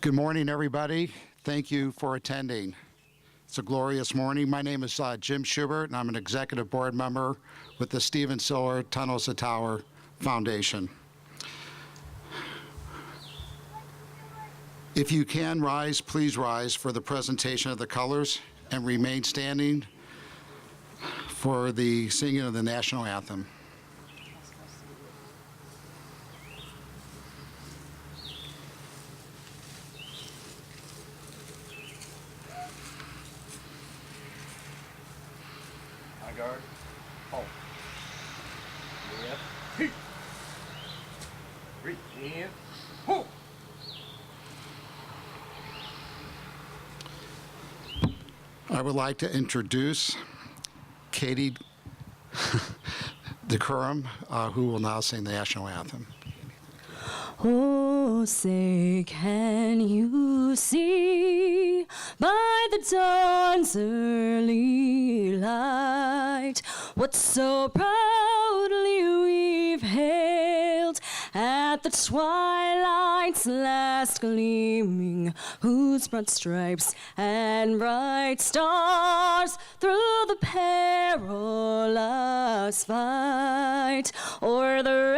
Good morning, everybody. Thank you for attending. It's a glorious morning. My name is Jim Schubert, and I'm an executive board member with the Stephen Siller Tunnels to Tower Foundation. If you can rise, please rise for the presentation of the colors and remain standing for the singing of the national anthem. Guard. Oh. Yeah. Reach in. Ho. I would like to introduce Katie DeCurum, who will now sing the national anthem. Oh, say, can you see by the dawn's early light what so proudly we've hailed at the twilight's last gleaming, whose broad stripes and bright stars through the perilous fight o'er the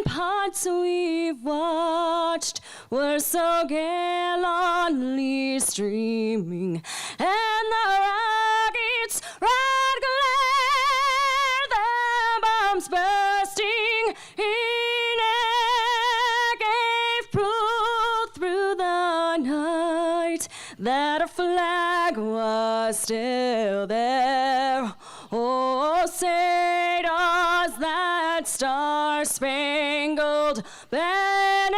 ramparts we've watched were so gallantly streaming, and the rockets' red glare, the bombs bursting in air, gave proof through the night that our flag was still there. Oh, say does that star-spangled banner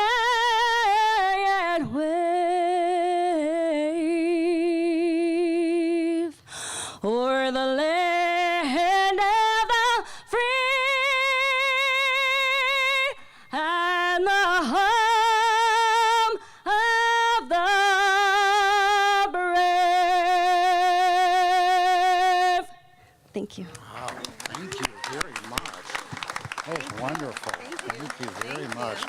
yet wave o'er the land of the free and the home of the brave? Thank you. Wow, thank you very much. That was wonderful. Thank you very much.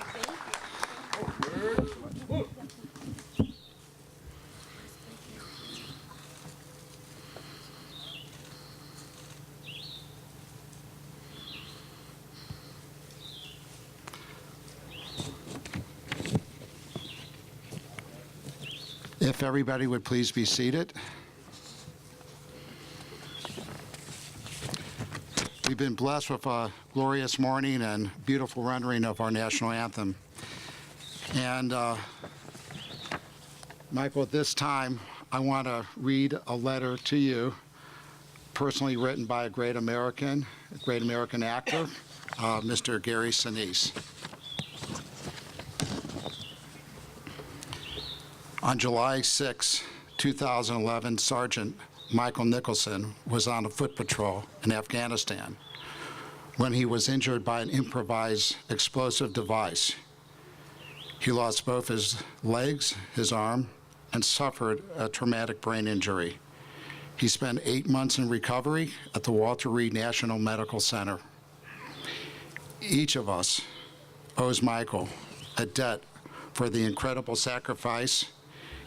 If everybody would please be seated. We've been blessed with a glorious morning and beautiful rendering of our national anthem. And Michael, at this time, I want to read a letter to you, personally written by a great American actor, Mr. Gary Sinise. On July 6, 2011, Sergeant Mike Nicholson was on a foot patrol in Afghanistan when he was injured by an improvised explosive device. He lost both his legs, his arm, and suffered a traumatic brain injury. He spent 8 months in recovery at the Walter Reed National Medical Center. Each of us owes Michael a debt for the incredible sacrifice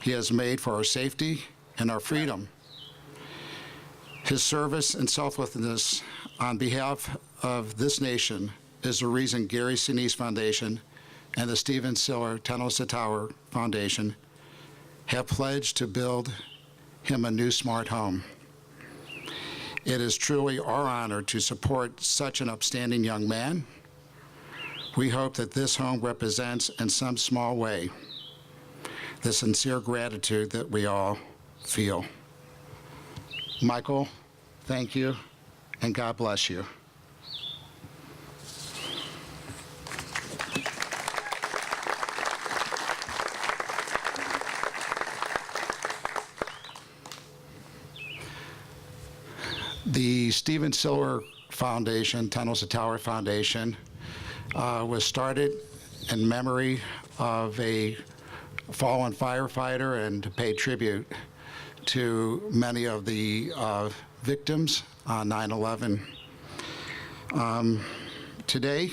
he has made for our safety and our freedom. His service and selflessness on behalf of this nation is the reason Gary Sinise Foundation and the Stephen Siller Tunnels to Tower Foundation have pledged to build him a new smart home. It is truly our honor to support such an upstanding young man. We hope that this home represents, in some small way, the sincere gratitude that we all feel. Michael, thank you, and God bless you. The Stephen Siller Foundation, Tunnels to Tower Foundation, was started in memory of a fallen firefighter and to pay tribute to many of the victims on 9/11. Today,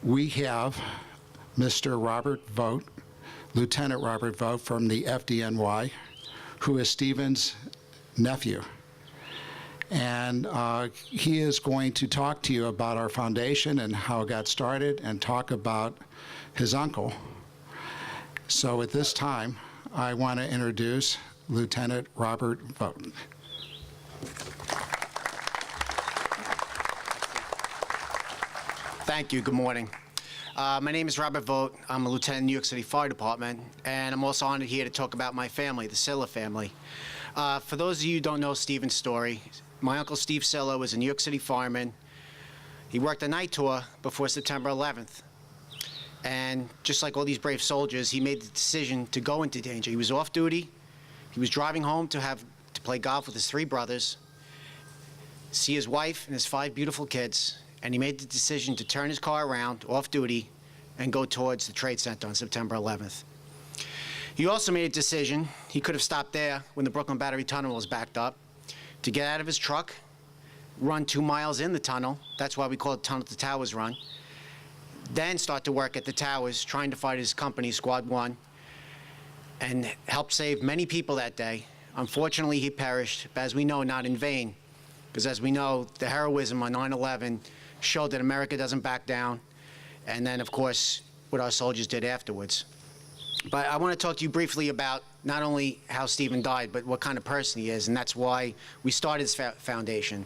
we have Mr. Robert Vogt Lieutenant Robert Vogt from the FDNY, who is Stephen's nephew. And he is going to talk to you about our foundation and how it got started and talk about his uncle. So at this time, I want to introduce Lieutenant Robert Vogt. Thank you. Good morning. My name is Robert Vogt. I'm a lieutenant in the New York City Fire Department, and I'm also honored here to talk about my family, the Silla family. For those of you who don't know Stephen's story, my uncle Steve Silla was a New York City fireman. He worked a night tour before September 11th. And just like all these brave soldiers, he made the decision to go into danger. He was off duty. He was driving home to play golf with his 3 brothers, see his wife and his 5 beautiful kids, and he made the decision to turn his car around off duty and go towards the Trade Center on September 11th. He also made a decision, he could have stopped there when the Brooklyn Battery Tunnel was backed up, to get out of his truck, run 2 miles in the tunnel, that's why we call it Tunnel to Towers Run, then start to work at the towers trying to fight his company, Squad 1, and help save many people that day. Unfortunately, he perished, but as we know, not in vain, because as we know, the heroism on 9/11 showed that America doesn't back down, and then, of course, what our soldiers did afterwards. But I want to talk to you briefly about not only how Stephen died, but what kind of person he is, and that's why we started this foundation.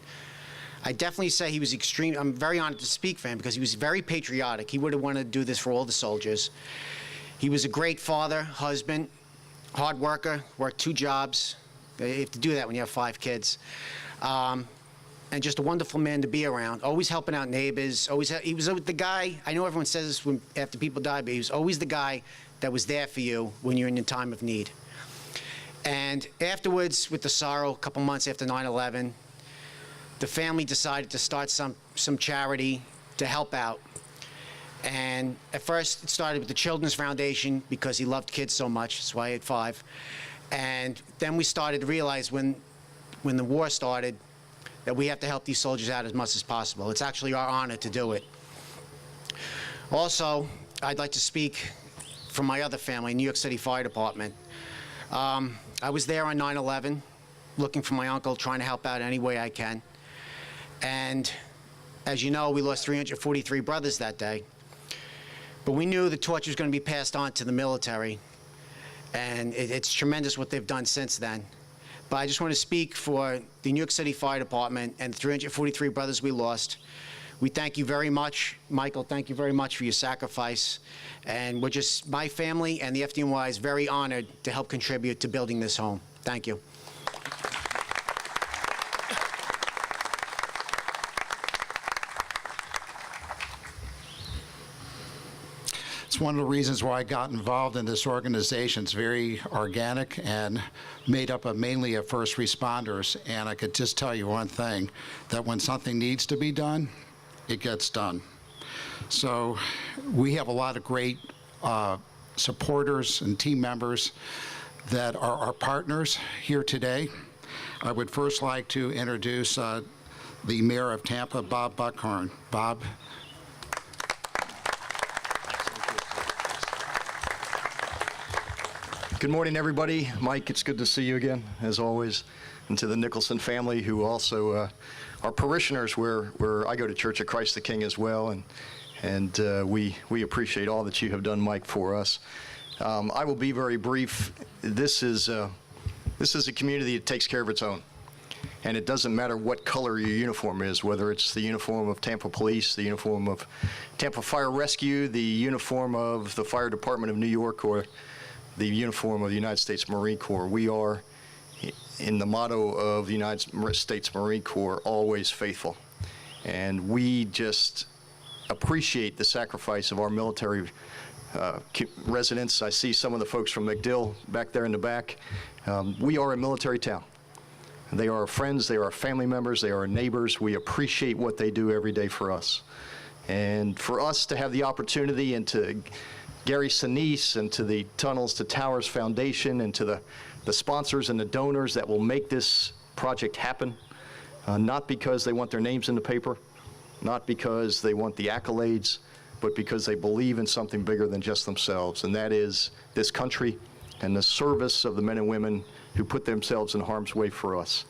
I definitely say he was extreme. I'm very honored to speak for him because he was very patriotic. He would have wanted to do this for all the soldiers. He was a great father, husband, hard worker, worked 2 jobs. You have to do that when you have 5 kids. And just a wonderful man to be around, always helping out neighbors. He was the guy, I know everyone says this after people die, but he was always the guy that was there for you when you're in a time of need. And afterwards, with the sorrow, a couple months after 9/11, the family decided to start some charity to help out. And at first, it started with the Children's Foundation because he loved kids so much. That's why he had 5. And then we started to realize when the war started that we have to help these soldiers out as much as possible. It's actually our honor to do it. Also, I'd like to speak for my other family, New York City Fire Department. I was there on 9/11, looking for my uncle, trying to help out any way I can. And as you know, we lost 343 brothers that day. But we knew the torch was going to be passed on to the military. And it's tremendous what they've done since then. But I just want to speak for the New York City Fire Department and the 343 brothers we lost. We thank you very much. Michael, thank you very much for your sacrifice. And my family and the FDNY is very honored to help contribute to building this home. Thank you. It's one of the reasons why I got involved in this organization. It's very organic and made up mainly of first responders. And I could just tell you one thing, that when something needs to be done, it gets done. So we have a lot of great supporters and team members that are our partners here today. I would first like to introduce the Mayor of Tampa, Bob Buckhorn. Bob. Good morning, everybody. Mike, it's good to see you again, as always. And to the Nicholson family, who also are parishioners where I go to Church of Christ the King as well. And we appreciate all that you have done, Mike, for us. I will be very brief. This is a community that takes care of its own. And it doesn't matter what color your uniform is, whether it's the uniform of Tampa Police, the uniform of Tampa Fire Rescue, the uniform of the Fire Department of New York, or the uniform of the United States Marine Corps. We are, in the motto of the United States Marine Corps, always faithful. And we just appreciate the sacrifice of our military residents. I see some of the folks from MacDill back there in the back. We are a military town. They are our friends, they are our family members, they are our neighbors. We appreciate what they do every day for us. And for us to have the opportunity, and to Gary Sinise, and to the Tunnels to Towers Foundation, and to the sponsors and the donors that will make this project happen, not because they want their names in the paper, not because they want the accolades, but because they believe in something bigger than just themselves, and that is this country and the service of the men and women who put themselves in harm's way for us.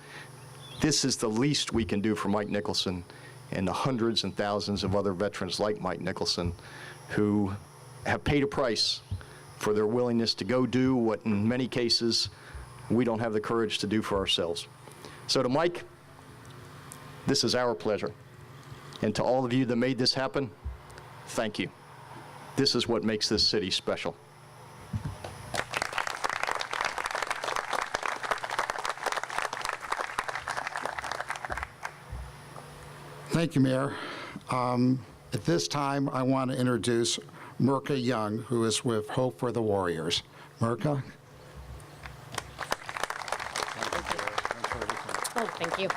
This is the least we can do for Mike Nicholson and the hundreds and thousands of other veterans like Mike Nicholson who have paid a price for their willingness to go do what in many cases we don't have the courage to do for ourselves. So to Mike, this is our pleasure. And to all of you that made this happen, thank you. This is what makes this city special. Thank you, Mayor. At this time, I want to introduce Mirka Young, who is with Hope for the Warriors. Mirka? Oh, thank you.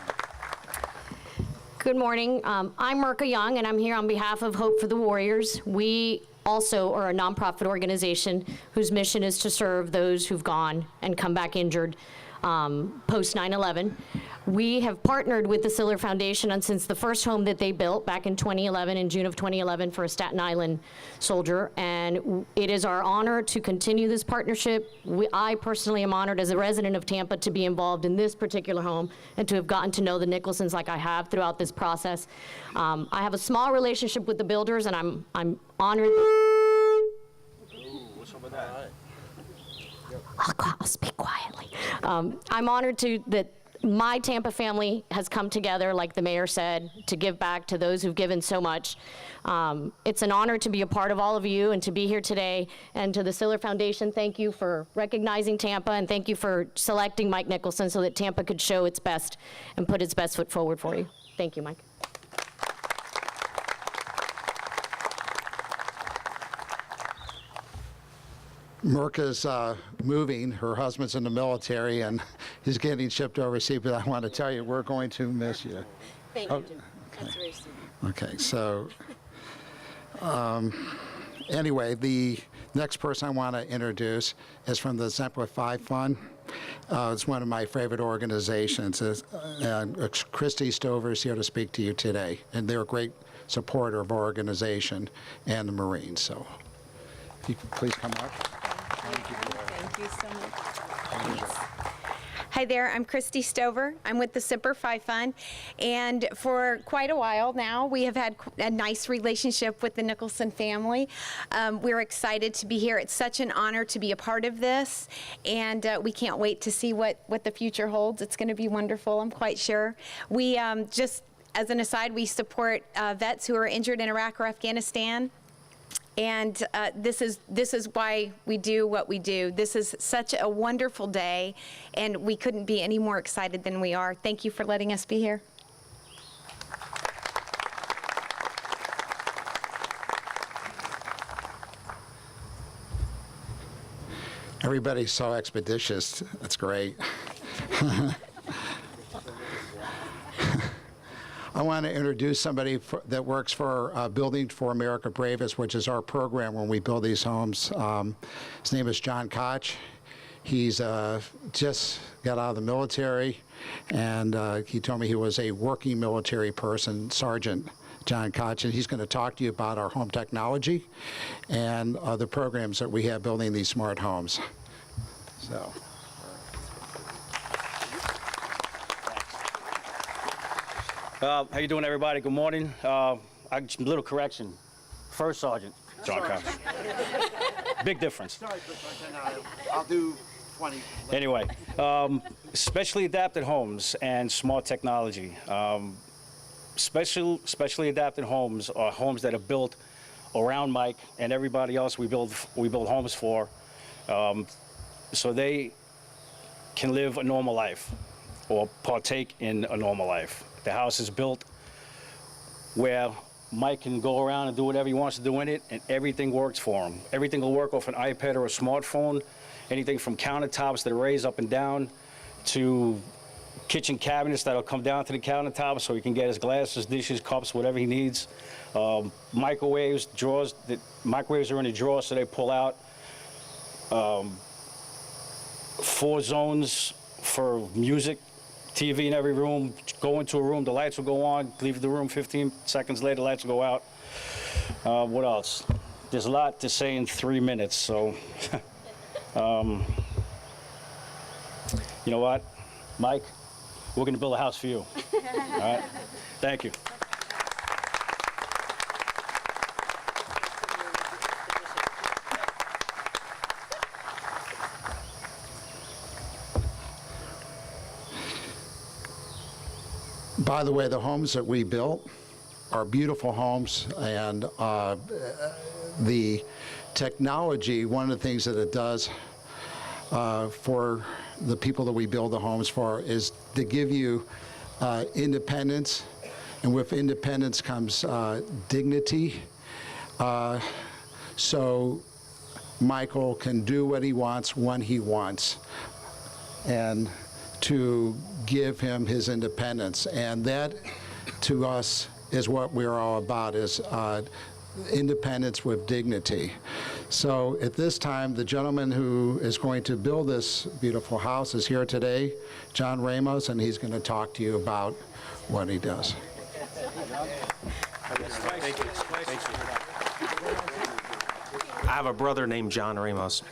Good morning. I'm Mirka Young, and I'm here on behalf of Hope for the Warriors. We also are a nonprofit organization whose mission is to serve those who've gone and come back injured post 9/11. We have partnered with the Siller Foundation on since the first home that they built back in 2011, in June of 2011, for a Staten Island soldier, and it is our honor to continue this partnership. I personally am honored as a resident of Tampa to be involved in this particular home and to have gotten to know the Nicholsons like I have throughout this process. I have a small relationship with the builders, and I'm honored. What's up with that? I'll speak quietly. I'm honored that my Tampa family has come together, like the mayor said, to give back to those who've given so much. It's an honor to be a part of all of you and to be here today. And to the Siller Foundation, thank you for recognizing Tampa, and thank you for selecting Mike Nicholson so that Tampa could show its best and put its best foot forward for you. Thank you, Mike. Mirka's moving. Her husband's in the military, and he's getting shipped overseas, but I want to tell you, we're going to miss you. Thank you, Jim. That's very sweet. Okay, so anyway, the next person I want to introduce is from the Exemplify Fund. It's one of my favorite organizations. Christy Stover is here to speak to you today, and they're a great supporter of our organization and the Marines. So if you could please come up. Thank you so much. Hi there, I'm Christy Stover. I'm with the Semper Fi Fund, and for quite a while now, we have had a nice relationship with the Nicholson family. We're excited to be here. It's such an honor to be a part of this, and we can't wait to see what the future holds. It's going to be wonderful, I'm quite sure. We just, as an aside, we support vets who are injured in Iraq or Afghanistan. And this is why we do what we do. This is such a wonderful day, and we couldn't be any more excited than we are. Thank you for letting us be here. Everybody's so expeditious. That's great. I want to introduce somebody that works for Building for America Bravest, which is our program when we build these homes. His name is John Koch. He's just got out of the military, and he told me he was a working military person, Sergeant John Koch, and he's going to talk to you about our home technology and the programs that we have building these smart homes. So. How you doing, everybody? Good morning. A little correction. First Sergeant John Koch. Big difference. Sorry, Sergeant. I'll do 20. Anyway, specially adapted homes and smart technology. Specially adapted homes are homes that are built around Mike and everybody else we build homes for, so they can live a normal life or partake in a normal life. The house is built where Mike can go around and do whatever he wants to do in it, and everything works for him. Everything will work off an iPad or a smartphone, anything from countertops that raise up and down to kitchen cabinets that'll come down to the countertop so he can get his glasses, dishes, cups, whatever he needs. Microwaves, drawers, microwaves are in the drawer so they pull out. 4 zones for music. TV in every room, go into a room, the lights will go on, leave the room 15 seconds later, the lights will go out. What else? There's a lot to say in 3 minutes, so you know what, Mike? We're going to build a house for you. All right? Thank you. By the way, the homes that we built are beautiful homes, and the technology, one of the things that it does for the people that we build the homes for is to give you independence, and with independence comes dignity. So Michael can do what he wants when he wants, and to give him his independence. And that, to us, is what we're all about, is independence with dignity. So at this time, the gentleman who is going to build this beautiful house is here today, John Ramos, and he's going to talk to you about what he does. Thank you. I have a brother named John Ramos.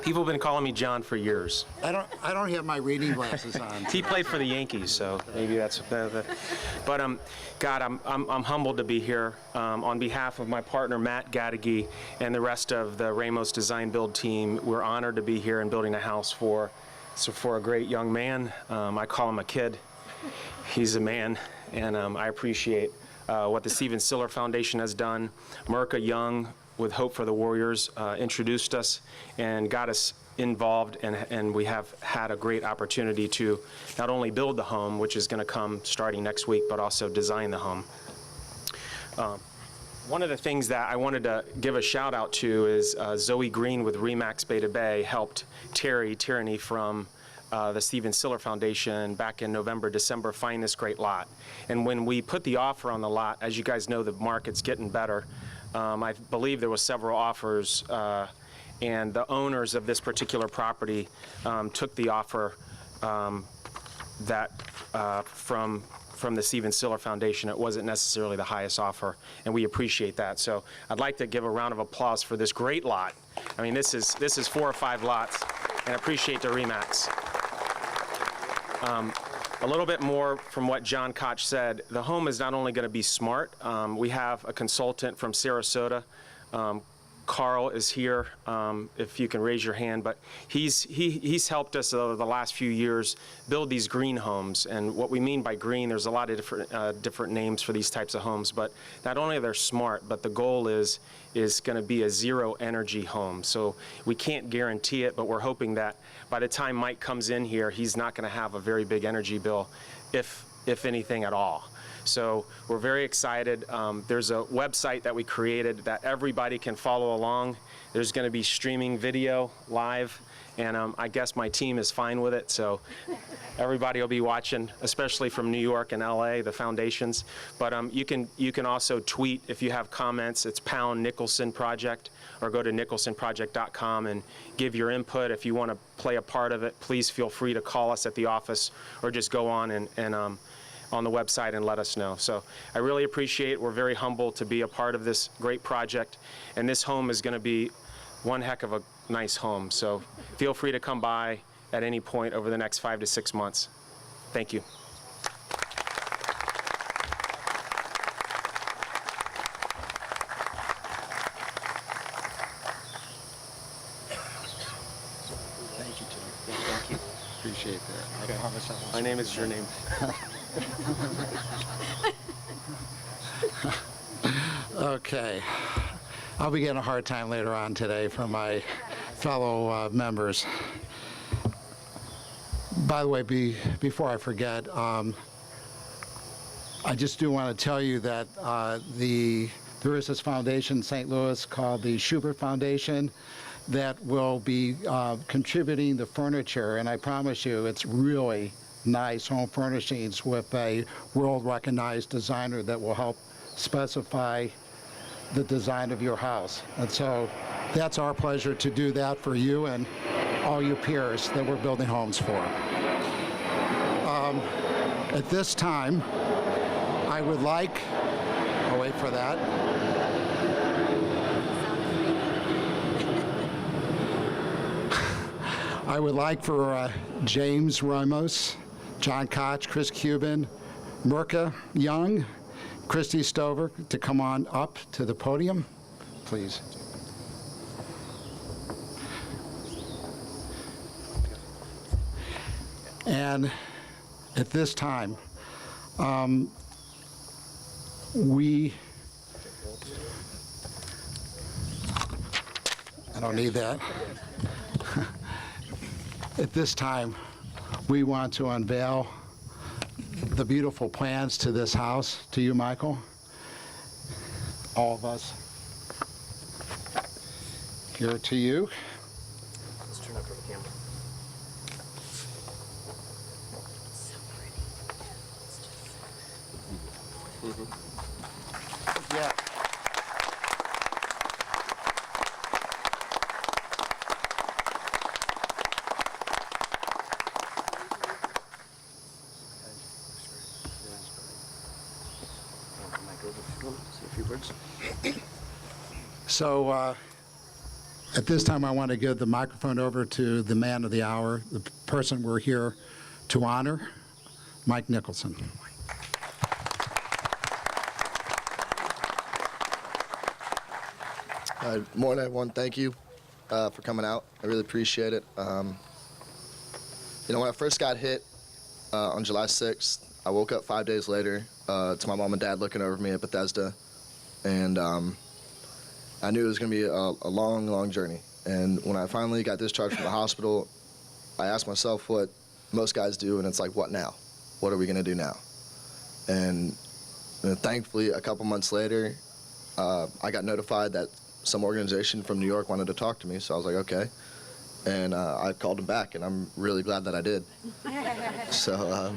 People have been calling me John for years. I don't have my reading glasses on. He played for the Yankees, so maybe that's but God, I'm humbled to be here on behalf of my partner Matt Gadegi and the rest of the Ramos Design Build team. We're honored to be here and building a house for a great young man. I call him a kid. He's a man, and I appreciate what the Stephen Siller Foundation has done. Merca Young with Hope for the Warriors introduced us and got us involved, and we have had a great opportunity to not only build the home, which is going to come starting next week, but also design the home. One of the things that I wanted to give a shout out to is Zoe Green with Remax Beta Bay helped Terry Tierney from the Stephen Siller Foundation back in November, December find this great lot. And when we put the offer on the lot, as you guys know, the market's getting better. I believe there was several offers, and the owners of this particular property took the offer from the Stephen Siller Foundation. It wasn't necessarily the highest offer, and we appreciate that. So I'd like to give a round of applause for this great lot. I mean, this is 4 or 5 lots, and I appreciate the Remax. A little bit more from what John Koch said. The home is not only going to be smart. We have a consultant from Sarasota. Carl is here, if you can raise your hand, but he's helped us over the last few years build these green homes. And what we mean by green, there's a lot of different names for these types of homes, but not only are they smart, but the goal is going to be a zero energy home. So we can't guarantee it, but we're hoping that by the time Mike comes in here, he's not going to have a very big energy bill, if anything at all. So we're very excited. There's a website that we created that everybody can follow along. There's going to be streaming video live, and I guess my team is fine with it. So everybody will be watching, especially from New York and LA, the foundations. But you can also tweet if you have comments. It's #Nicholson Project, or go to nicholsonproject.com and give your input. If you want to play a part of it, please feel free to call us at the office, or just go on and on the website and let us know. So I really appreciate it. We're very humbled to be a part of this great project, and this home is going to be one heck of a nice home. So feel free to come by at any point over the next 5 to 6 months. Thank you. Thank you, Tim. Thank you. Appreciate that. I promise I won't. My name is your name. Okay. I'll be getting a hard time later on today from my fellow members. By the way, before I forget, I just do want to tell you that there is this foundation in St. Louis called the Schubert Foundation that will be contributing the furniture, and I promise you it's really nice home furnishings with a world-recognized designer that will help specify the design of your house. And so that's our pleasure to do that for you and all your peers that we're building homes for. At this time, I would like, I'll wait for that. I would like for James Ramos, John Koch, Chris Cuban, Mirka Young, Christy Stover to come on up to the podium, please. And at this time, I don't need that. At this time, we want to unveil the beautiful plans to this house, to you, Michael, all of us. Here to you. Let's turn up for the camera. Yeah. So at this time, I want to give the microphone over to the man of the hour, the person we're here to honor, Mike Nicholson. Morning, everyone. Thank you for coming out. I really appreciate it. When I first got hit on July 6th, I woke up 5 days later to my mom and dad looking over me at Bethesda, and I knew it was going to be a long, long journey. And when I finally got discharged from the hospital, I asked myself what most guys do, and it's like, what now? What are we going to do now? And thankfully, a couple months later, I got notified that some organization from New York wanted to talk to me, so I was like, okay. And I called him back, and I'm really glad that I did. So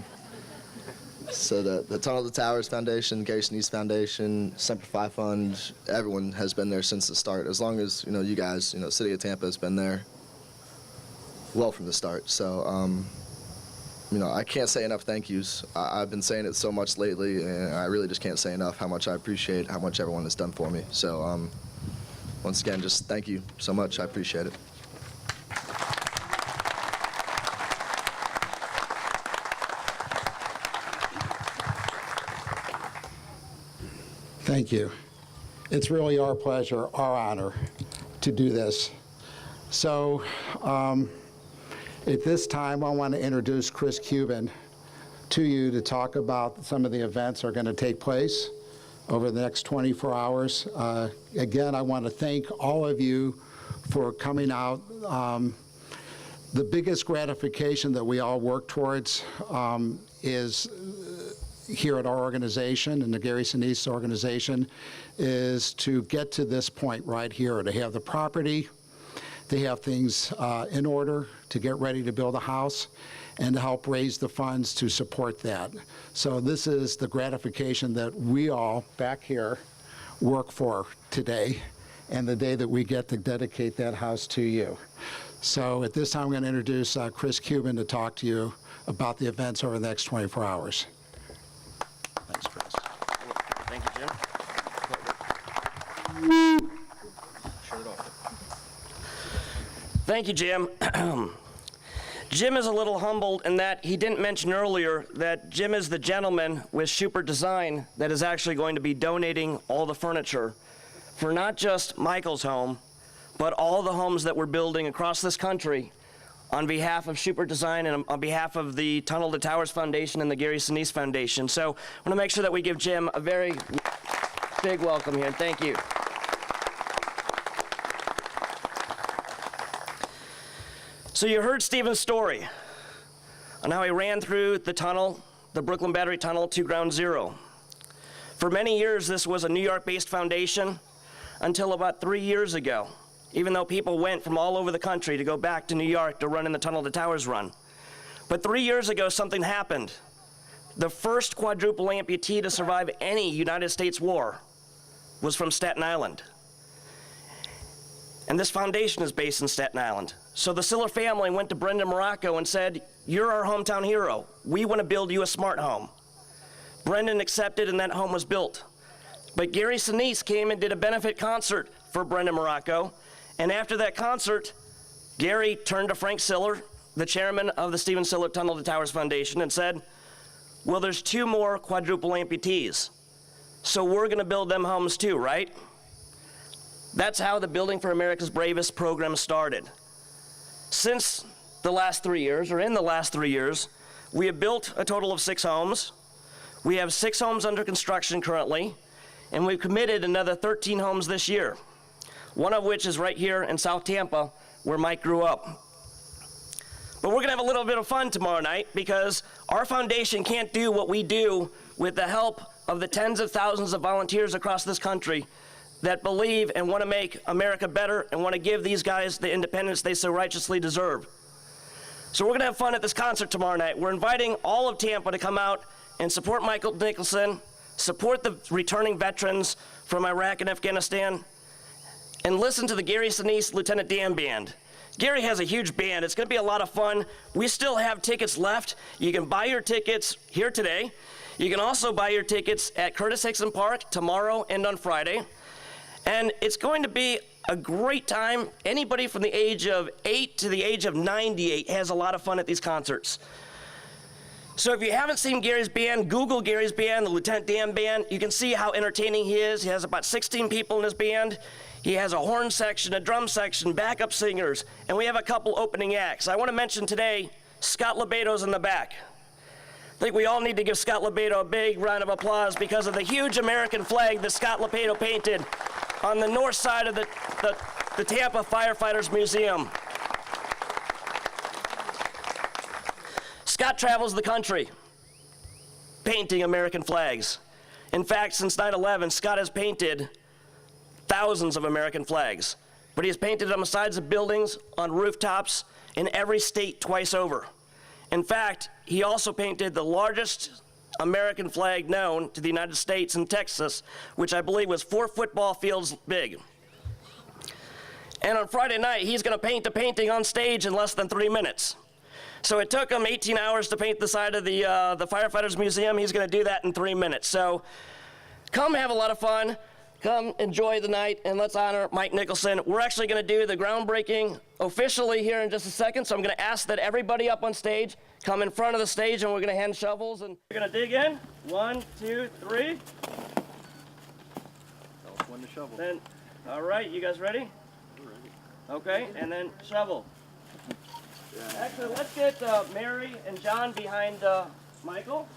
the Tunnel to Towers Foundation, Gary Sinise Foundation, Semper Fi Fund, everyone has been there since the start. As long as you guys, City of Tampa has been there well from the start. So I can't say enough thank yous. I've been saying it so much lately, and I really just can't say enough how much I appreciate how much everyone has done for me. So once again, just thank you so much. I appreciate it. Thank you. It's really our pleasure, our honor to do this. So at this time, I want to introduce Chris Cuban to you to talk about some of the events that are going to take place over the next 24 hours. Again, I want to thank all of you for coming out. The biggest gratification that we all work towards is here at our organization and the Gary Sinise organization is to get to this point right here, to have the property, to have things in order, to get ready to build a house, and to help raise the funds to support that. So this is the gratification that we all back here work for today, and the day that we get to dedicate that house to you. So at this time, I'm going to introduce Chris Cuban to talk to you about the events over the next 24 hours. Thanks, Chris. Thank you, Jim. Shut it off. Thank you, Jim. Jim is a little humbled in that he didn't mention earlier that Jim is the gentleman with Schubert Design that is actually going to be donating all the furniture for not just Michael's home, but all the homes that we're building across this country on behalf of Schubert Design and on behalf of the Tunnel to Towers Foundation and the Gary Sinise Foundation. So I want to make sure that we give Jim a very big welcome here. Thank you. So you heard Stephen's story on how he ran through the tunnel, the Brooklyn Battery Tunnel to ground zero. For many years, this was a New York-based foundation until about 3 years ago, even though people went from all over the country to go back to New York to run in the Tunnel to Towers run. But 3 years ago, something happened. The first quadruple amputee to survive any United States war was from Staten Island. And this foundation is based in Staten Island. So the Siller family went to Brendan Morocco and said, "You're our hometown hero. We want to build you a smart home." Brendan accepted and that home was built. But Gary Sinise came and did a benefit concert for Brendan Morocco. And after that concert, Gary turned to Frank Siller, the chairman of the Stephen Siller Tunnel to Towers Foundation, and said, well, there's 2 more quadruple amputees, so we're going to build them homes too, right? That's how the Building for America's Bravest program started. Since the last 3 years, or in the last 3 years, we have built a total of 6 homes. We have 6 homes under construction currently, and we've committed another 13 homes this year, one of which is right here in South Tampa, where Mike grew up. But we're gonna have a little bit of fun tomorrow night because our foundation can't do what we do with the help of the tens of thousands of volunteers across this country that believe and wanna make America better and wanna give these guys the independence they so righteously deserve. So we're gonna have fun at this concert tomorrow night. We're inviting all of Tampa to come out and support Michael Nicholson, support the returning veterans from Iraq and Afghanistan, and listen to the Gary Sinise Lieutenant Dan Band. Gary has a huge band. It's gonna be a lot of fun. We still have tickets left. You can buy your tickets here today. You can also buy your tickets at Curtis Hixon Park tomorrow and on Friday. And it's going to be a great time. Anybody from the age of 8 to the age of 98 has a lot of fun at these concerts. So if you haven't seen Gary's band, Google Gary's band, the Lieutenant Dan Band. You can see how entertaining he is. He has about 16 people in his band. He has a horn section, a drum section, backup singers, and we have a couple opening acts. I want to mention today, Scott Lebato's in the back. I think we all need to give Scott Lebato a big round of applause because of the huge American flag that Scott Lebato painted on the north side of the Tampa Firefighters Museum. Scott travels the country painting American flags. In fact, since 9/11, Scott has painted thousands of American flags, but he has painted on the sides of buildings, on rooftops, in every state twice over. In fact, he also painted the largest American flag known to the United States in Texas, which I believe was 4 football fields big. And on Friday night, he's gonna paint a painting on stage in less than 3 minutes. So it took him 18 hours to paint the side of the Firefighters Museum. He's gonna do that in 3 minutes. So come have a lot of fun. Come enjoy the night, and let's honor Mike Nicholson. We're actually going to do the groundbreaking officially here in just a second, so I'm going to ask that everybody up on stage come in front of the stage, and we're going to hand shovels, and we're going to dig in. 1, 2, 3. Tell us when to shovel. Then, all right, you guys ready? We're ready. Okay, and then shovel. Actually, let's get Mary and John behind Michael.